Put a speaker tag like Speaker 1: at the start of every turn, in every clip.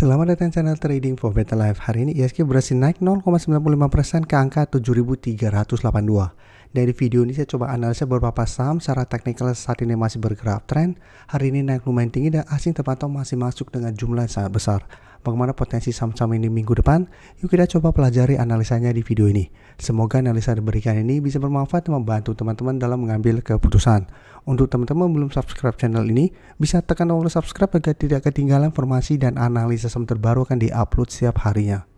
Speaker 1: Selamat datang di channel Trading for Better Life. Hari ini IHSG berhasil naik 0,95% ke angka 7.382. Dari video ini saya coba analisa beberapa saham secara teknikal saat ini masih bergerak tren. Hari ini naik lumayan tinggi dan asing terpantau masih masuk dengan jumlah yang sangat besar. Bagaimana potensi saham-saham ini minggu depan? Yuk kita coba pelajari analisanya di video ini. Semoga analisa yang diberikan ini bisa bermanfaat dan membantu teman-teman dalam mengambil keputusan. Untuk teman-teman belum subscribe channel ini, bisa tekan tombol subscribe agar tidak ketinggalan informasi dan analisa saham terbaru akan diupload setiap harinya.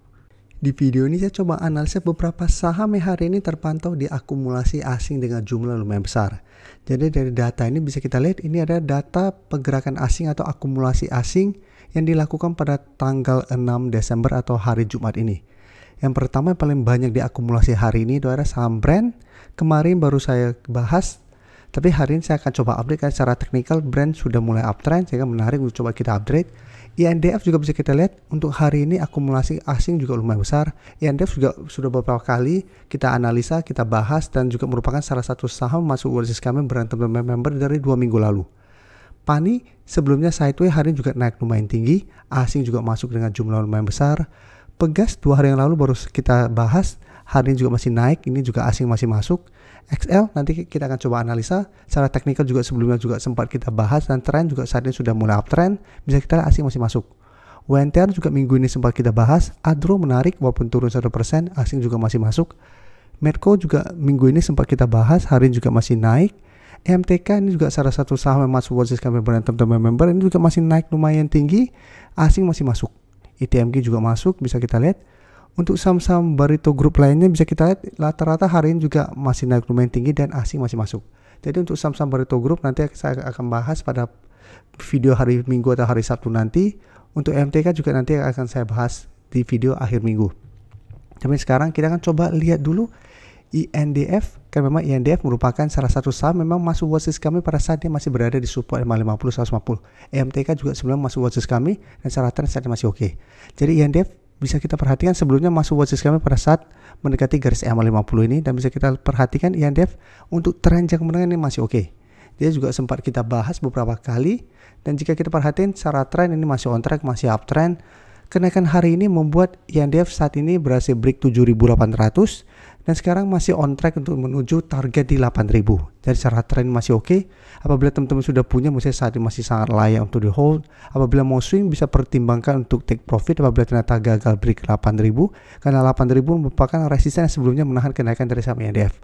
Speaker 1: Di video ini saya coba analisa beberapa saham yang hari ini terpantau di akumulasi asing dengan jumlah lumayan besar. Jadi dari data ini bisa kita lihat ini ada data pergerakan asing atau akumulasi asing yang dilakukan pada tanggal 6 Desember atau hari Jumat ini. Yang pertama yang paling banyak diakumulasi hari ini itu ada saham Brand. Kemarin baru saya bahas, tapi hari ini saya akan coba update karena secara teknikal Brand sudah mulai uptrend sehingga menarik untuk coba kita update. INDF juga bisa kita lihat untuk hari ini akumulasi asing juga lumayan besar. INDF juga sudah beberapa kali kita analisa, kita bahas dan juga merupakan salah satu saham masuk watchlist kami berantem member dari 2 minggu lalu. PANI sebelumnya sideways hari ini juga naik lumayan tinggi, asing juga masuk dengan jumlah lumayan besar. Pegas 2 hari yang lalu baru kita bahas, hari ini juga masih naik, ini juga asing masih masuk. XL nanti kita akan coba analisa secara teknikal juga sebelumnya juga sempat kita bahas dan tren juga saat ini sudah mulai uptrend, bisa kita lihat asing masih masuk. WNTR juga minggu ini sempat kita bahas, Adro menarik walaupun turun 1%, asing juga masih masuk. Medco juga minggu ini sempat kita bahas, hari ini juga masih naik. MTK ini juga salah satu saham yang masuk watchlist kami berantem member, ini juga masih naik lumayan tinggi, asing masih masuk. ITMG juga masuk, bisa kita lihat. Untuk saham-saham Barito Group lainnya bisa kita lihat rata-rata hari ini juga masih naik lumayan tinggi dan asing masih masuk. Jadi untuk saham-saham Barito Group nanti saya akan bahas pada video hari Minggu atau hari Sabtu nanti. Untuk MTK juga nanti akan saya bahas di video akhir minggu. Tapi sekarang kita akan coba lihat dulu INDF, kan memang INDF merupakan salah satu saham memang masuk watchlist kami pada saat dia masih berada di support 550 150. MTK juga sebelum masuk watchlist kami dan secara tren saat ini masih oke. Jadi INDF bisa kita perhatikan sebelumnya masuk watchlist kami pada saat mendekati garis EMA 50 ini dan bisa kita perhatikan INDF untuk tren jangka menengah ini masih oke. Dia juga sempat kita bahas beberapa kali dan jika kita perhatiin secara tren ini masih on track, masih uptrend. Kenaikan hari ini membuat INDF saat ini berhasil break 7.800 dan sekarang masih on track untuk menuju target di 8.000. Jadi secara tren masih oke. Apabila teman-teman sudah punya, misalnya saat ini masih sangat layak untuk di hold. Apabila mau swing bisa pertimbangkan untuk take profit apabila ternyata gagal break 8.000 karena 8.000 merupakan resisten yang sebelumnya menahan kenaikan dari saham INDF.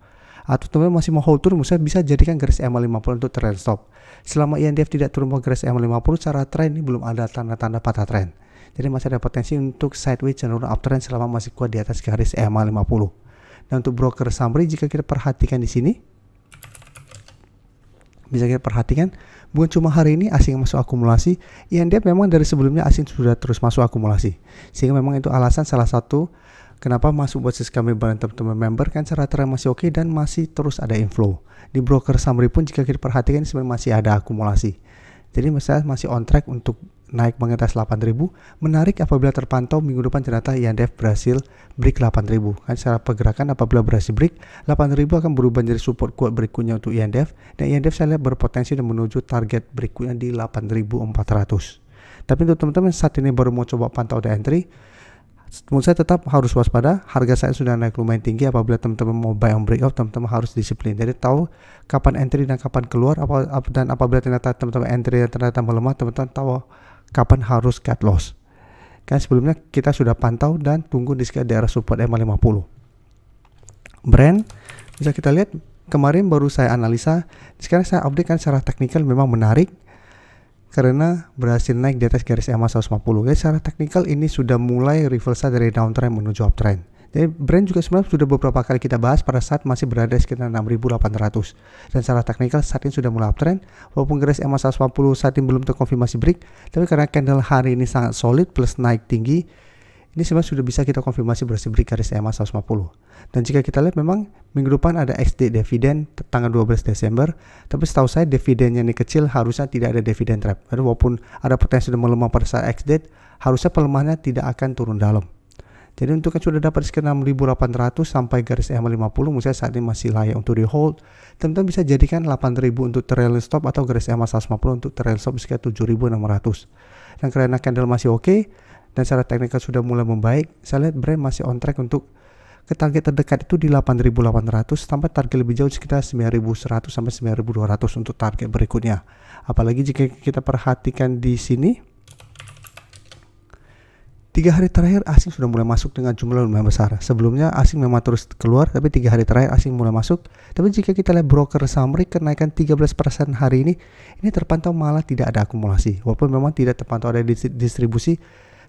Speaker 1: Atau teman-teman masih mau hold turun, misalnya bisa jadikan garis EMA 50 untuk trend stop. Selama INDF tidak turun ke garis EMA 50 secara tren ini belum ada tanda-tanda patah tren. Jadi masih ada potensi untuk sideways cenderung uptrend selama masih kuat di atas garis EMA 50. Dan untuk broker summary jika kita perhatikan di sini, bisa kita perhatikan bukan cuma hari ini asing masuk akumulasi, INDF memang dari sebelumnya asing sudah terus masuk akumulasi. Sehingga memang itu alasan salah satu kenapa masuk watchlist kami berantem member kan secara tren masih oke dan masih terus ada inflow. Di broker summary pun jika kita perhatikan sebenarnya masih ada akumulasi. Jadi misalnya masih on track untuk naik mengatas 8.000. Menarik apabila terpantau minggu depan ternyata INDF berhasil break 8.000. Kan secara pergerakan apabila berhasil break 8.000 akan berubah menjadi support kuat berikutnya untuk INDF. Dan INDF saya lihat berpotensi dan menuju target berikutnya di 8.400. Tapi untuk teman-teman saat ini baru mau coba pantau the entry, menurut saya tetap harus waspada. Harga saya sudah naik lumayan tinggi. Apabila teman-teman mau buy on breakout, teman-teman harus disiplin. Jadi tahu kapan entry dan kapan keluar. Dan apabila ternyata teman-teman entry dan ternyata melemah, teman-teman tahu kapan harus cut loss. Kan sebelumnya kita sudah pantau dan tunggu di sekitar daerah support EMA 50. Brand bisa kita lihat kemarin baru saya analisa. Sekarang saya update kan secara teknikal memang menarik karena berhasil naik di atas garis EMA 150. Jadi secara teknikal ini sudah mulai reversal dari downtrend menuju uptrend. Jadi Brand juga sebenarnya sudah beberapa kali kita bahas pada saat masih berada di sekitar 6.800. Dan secara teknikal saat ini sudah mulai uptrend. Walaupun garis EMA 150 saat ini belum terkonfirmasi break, tapi karena candle hari ini sangat solid plus naik tinggi, ini sebenarnya sudah bisa kita konfirmasi berhasil break garis EMA 150. Dan jika kita lihat memang minggu depan ada XD dividen tanggal 12 Desember. Tapi setahu saya dividennya ini kecil, harusnya tidak ada dividen trap. Jadi walaupun ada potensi melemah pada saat XD, harusnya pelemahannya tidak akan turun dalam. Jadi untuk yang sudah dapat sekitar 6.800 sampai garis EMA 50, misalnya saat ini masih layak untuk di hold, teman-teman bisa jadikan 8.000 untuk trailing stop atau garis EMA 150 untuk trailing stop sekitar 7.600. Dan karena candle masih oke, dan secara teknikal sudah mulai membaik. Saya lihat brand masih on track untuk ke target terdekat itu di 8.800 sampai target lebih jauh sekitar 9.100 sampai 9.200 untuk target berikutnya. Apalagi jika kita perhatikan di sini 3 hari terakhir asing sudah mulai masuk dengan jumlah lumayan besar. Sebelumnya asing memang terus keluar, tapi 3 hari terakhir asing mulai masuk. Tapi jika kita lihat broker summary, kenaikan 13% hari ini terpantau malah tidak ada akumulasi. Walaupun memang tidak terpantau ada distribusi,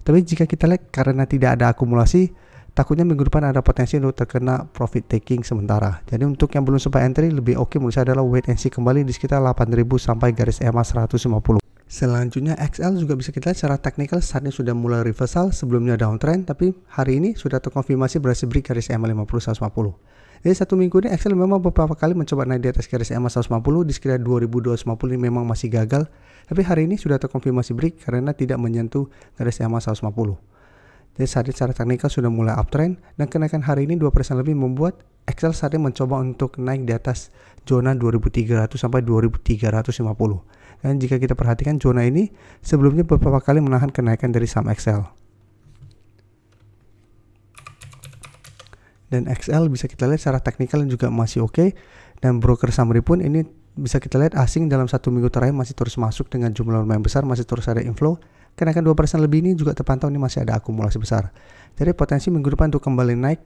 Speaker 1: tapi jika kita lihat karena tidak ada akumulasi, takutnya minggu depan ada potensi untuk terkena profit taking sementara. Jadi untuk yang belum sempat entry, lebih oke menurut saya adalah wait and see kembali di sekitar 8.000 sampai garis EMA 150. Selanjutnya XL juga bisa kita lihat secara teknikal saat ini sudah mulai reversal, sebelumnya downtrend, tapi hari ini sudah terkonfirmasi berhasil break garis EMA 50 150. Jadi satu minggu ini XL memang beberapa kali mencoba naik di atas garis EMA 150 di sekitar 2250 ini memang masih gagal, tapi hari ini sudah terkonfirmasi break karena tidak menyentuh garis EMA 150. Jadi saat ini secara teknikal sudah mulai uptrend dan kenaikan hari ini 2% lebih membuat XL saat ini mencoba untuk naik di atas zona 2300 sampai 2350. Dan jika kita perhatikan zona ini sebelumnya beberapa kali menahan kenaikan dari saham XL. Dan XL bisa kita lihat secara teknikal juga masih oke. Dan broker summary pun ini bisa kita lihat asing dalam satu minggu terakhir masih terus masuk dengan jumlah lumayan besar, masih terus ada inflow. Kenaikan 2% lebih ini juga terpantau ini masih ada akumulasi besar. Jadi potensi minggu depan untuk kembali naik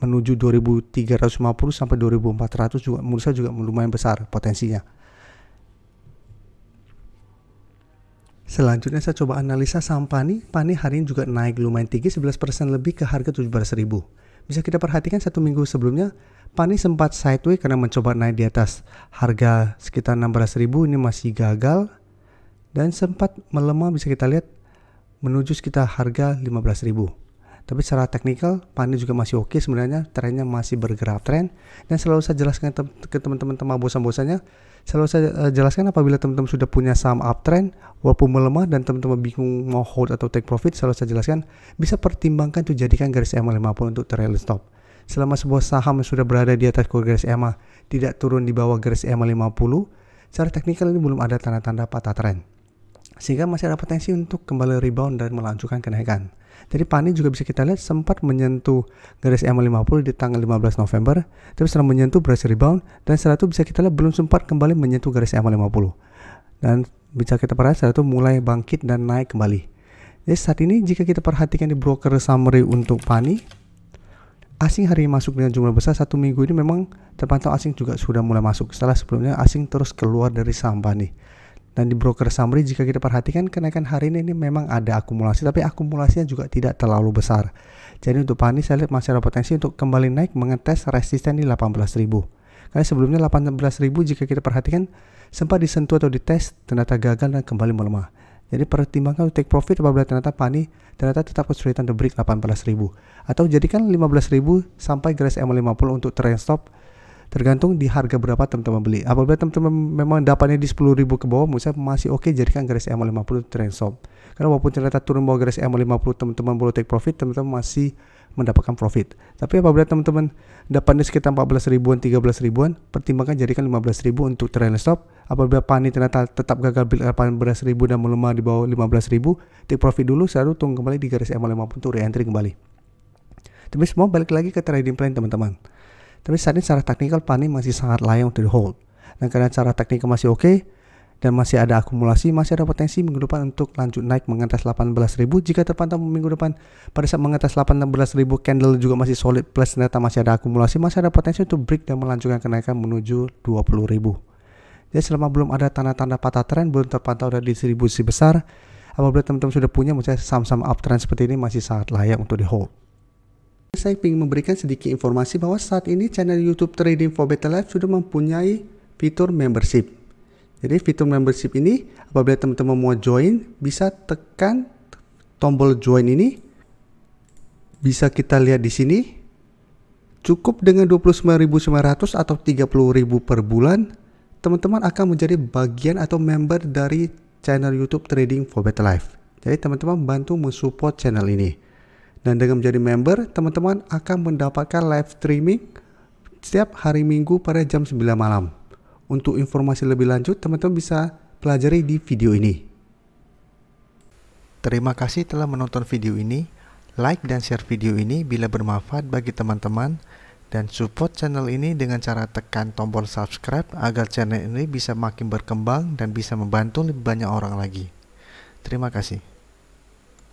Speaker 1: menuju 2350 sampai 2400 juga menurut saya juga lumayan besar potensinya. Selanjutnya saya coba analisa saham PANI. PANI hari ini juga naik lumayan tinggi 11% lebih ke harga 17.000. Bisa kita perhatikan satu minggu sebelumnya PANI sempat sideways karena mencoba naik di atas harga sekitar 16.000, ini masih gagal dan sempat melemah bisa kita lihat menuju sekitar harga 15.000. Tapi secara teknikal PANI juga masih oke sebenarnya, trennya masih bergerak tren dan selalu saya jelaskan ke teman-teman bosan-bosannya. Selalu saya jelaskan apabila teman-teman sudah punya saham uptrend walaupun melemah dan teman-teman bingung mau hold atau take profit, selalu saya jelaskan bisa pertimbangkan untuk jadikan garis EMA 50 untuk trailing stop. Selama sebuah saham yang sudah berada di atas garis EMA tidak turun di bawah garis EMA 50, secara teknikal ini belum ada tanda-tanda patah tren, sehingga masih ada potensi untuk kembali rebound dan melanjutkan kenaikan. Jadi PANI juga bisa kita lihat sempat menyentuh garis EMA 50 di tanggal 15 November, tapi setelah menyentuh berhasil rebound dan setelah itu bisa kita lihat belum sempat kembali menyentuh garis EMA 50. Dan bisa kita perhatikan setelah itu mulai bangkit dan naik kembali. Jadi saat ini jika kita perhatikan di broker summary untuk PANI, asing hari ini masuk dengan jumlah besar. Satu minggu ini memang terpantau asing juga sudah mulai masuk setelah sebelumnya asing terus keluar dari saham PANI. Dan di broker summary jika kita perhatikan kenaikan hari ini memang ada akumulasi, tapi akumulasinya juga tidak terlalu besar. Jadi untuk PANI saya lihat masih ada potensi untuk kembali naik mengetes resisten di 18.000. Karena sebelumnya 18.000 jika kita perhatikan sempat disentuh atau dites ternyata gagal dan kembali melemah. Jadi pertimbangkan untuk take profit apabila ternyata PANI ternyata tetap kesulitan untuk break 18.000. Atau jadikan 15.000 sampai garis EMA 50 untuk trend stop. Tergantung di harga berapa teman-teman beli. Apabila teman-teman memang dapatnya di 10.000 ke bawah, menurut saya masih oke jadikan garis EMA 50 trend stop. Karena walaupun ternyata turun bawah garis EMA 50, teman-teman boleh take profit, teman-teman masih mendapatkan profit. Tapi apabila teman-teman dapatnya sekitar 14 ribuan, 13 ribuan, pertimbangkan jadikan 15.000 untuk trend stop. Apabila PANI ternyata tetap gagal beli 18.000 dan melemah di bawah 15.000, take profit dulu, selalu tunggu kembali di garis EMA 50 untuk re-entry kembali. Tapi semua balik lagi ke trading plan teman-teman. Tapi saat ini secara teknikal PANI masih sangat layak untuk di hold. Dan karena cara teknikal masih oke dan masih ada akumulasi, masih ada potensi minggu depan untuk lanjut naik mengatas 18.000. Jika terpantau minggu depan pada saat mengatas 18.000 candle juga masih solid plus ternyata masih ada akumulasi, masih ada potensi untuk break dan melanjutkan kenaikan menuju 20.000. Jadi selama belum ada tanda-tanda patah tren, belum terpantau ada distribusi besar, apabila teman-teman sudah punya misalnya saham-saham uptrend seperti ini masih sangat layak untuk di hold. Saya ingin memberikan sedikit informasi bahwa saat ini channel YouTube Trading for Better Life sudah mempunyai fitur membership. Jadi fitur membership ini apabila teman-teman mau join bisa tekan tombol join ini. Bisa kita lihat di sini. Cukup dengan 29.900 atau 30.000 per bulan, teman-teman akan menjadi bagian atau member dari channel YouTube Trading for Better Life. Jadi teman-teman bantu mensupport channel ini. Dan dengan menjadi member, teman-teman akan mendapatkan live streaming setiap hari Minggu pada jam 9 malam. Untuk informasi lebih lanjut, teman-teman bisa pelajari di video ini. Terima kasih telah menonton video ini. Like dan share video ini bila bermanfaat bagi teman-teman, dan support channel ini dengan cara tekan tombol subscribe agar channel ini bisa makin berkembang dan bisa membantu lebih banyak orang lagi. Terima kasih.